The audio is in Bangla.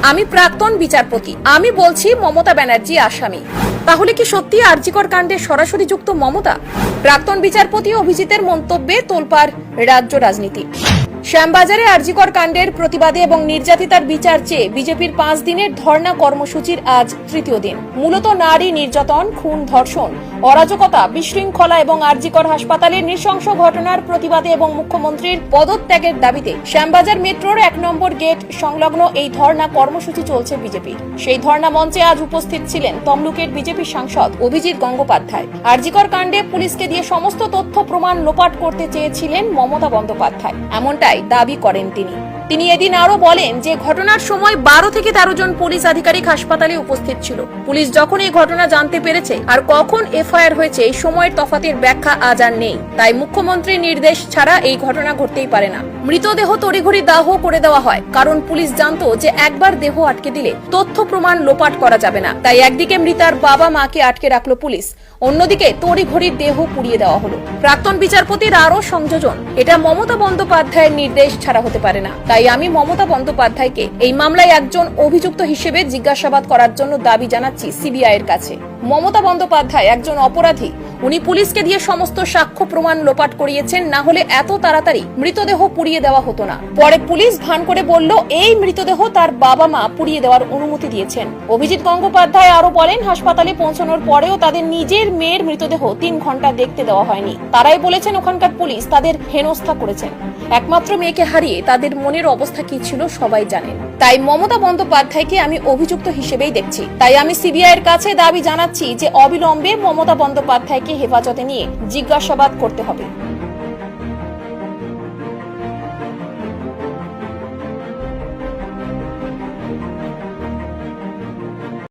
আমি প্রাক্তন বিচারপতি, আমি বলছি মমতা ব্যানার্জি আসামি। তাহলে কি সত্যি আরজিকর কাণ্ডে সরাসরি যুক্ত মমতা? প্রাক্তন বিচারপতি অভিজিতের মন্তব্যে তোলপাড় রাজ্য রাজনীতি। শ্যামবাজারে আরজিকর কাণ্ডের প্রতিবাদে এবং নির্যাতিতার বিচার চেয়ে বিজেপির 5 দিনের ধর্ণা কর্মসূচির আজ তৃতীয় দিন। মূলত নারী নির্যাতন, খুন, ধর্ষণ, অরাজকতা, বিশৃঙ্খলা এবং আরজিকর হাসপাতালের নৃশংস ঘটনার প্রতিবাদে এবং মুখ্যমন্ত্রীর পদত্যাগের দাবিতে শ্যামবাজার মেট্রোর 1 নম্বর গেট সংলগ্ন এই ধর্ণা কর্মসূচি চলছে বিজেপির। সেই ধর্ণা মঞ্চে আজ উপস্থিত ছিলেন তমলুকের বিজেপি সাংসদ অভিজিৎ গঙ্গোপাধ্যায়। আরজিকর কাণ্ডে পুলিশকে দিয়ে সমস্ত তথ্য প্রমাণ লোপাট করতে চেয়েছিলেন মমতা বন্দ্যোপাধ্যায়, এমনটাই দাবি করেন তিনি এদিন আরো বলেন যে ঘটনার সময় 12 থেকে 13 জন পুলিশ আধিকারিক হাসপাতালে উপস্থিত ছিল। পুলিশ যখন এই ঘটনা জানতে পেরেছে আর কখন এফআইআর হয়েছে এই সময়ের তফাতের ব্যাখ্যা আজ আর নেই। তাই মুখ্যমন্ত্রীর নির্দেশ ছাড়া এই ঘটনা ঘটতেই পারে না। মৃতদেহ তড়িঘড়ি দাহ করে দেওয়া হয়, কারণ পুলিশ জানতো যে একবার দেহ আটকে দিলে তথ্য প্রমাণ লোপাট করা যাবে না। তাই একদিকে মৃতার বাবা মাকে আটকে রাখলো পুলিশ, অন্যদিকে তড়িঘড়ি দেহ পুড়িয়ে দেওয়া হলো। প্রাক্তন বিচারপতির আরো সংযোজন, এটা মমতা বন্দ্যোপাধ্যায়ের নির্দেশ ছাড়া হতে পারে না। তাই আমি মমতা বন্দ্যোপাধ্যায়কে এই মামলায় একজন অভিযুক্ত হিসেবে জিজ্ঞাসাবাদ করার জন্য দাবি জানাচ্ছি সিবিআই এর কাছে। মমতা বন্দ্যোপাধ্যায় একজন অপরাধী, উনি পুলিশকে দিয়ে সমস্ত সাক্ষ্য প্রমাণ লোপাট করিয়েছেন, না হলে এত তাড়াতাড়ি মৃতদেহ পুড়িয়ে দেওয়া হতো না। পরে পুলিশ ভান করে বলল এই মৃতদেহ তার বাবা মা পুড়িয়ে দেওয়ার অনুমতি দিয়েছেন। অভিজিৎ গঙ্গোপাধ্যায় আরো বলেন, হাসপাতালে পৌঁছানোর পরেও তাদের নিজের মেয়ের মৃতদেহ 3 ঘন্টা দেখতে দেওয়া হয়নি। তারাই বলেছেন ওখানকার পুলিশ তাদের হেনস্থা করেছেন। একমাত্র মেয়েকে হারিয়ে তাদের মনের অবস্থা কি ছিল সবাই জানেন। তাই মমতা বন্দ্যোপাধ্যায়কে আমি অভিযুক্ত হিসেবেই দেখছি। তাই আমি সিবিআই এর কাছে দাবি জানাচ্ছি যে অবিলম্বে মমতা বন্দ্যোপাধ্যায়কে হেফাজতে নিয়ে জিজ্ঞাসাবাদ করতে হবে।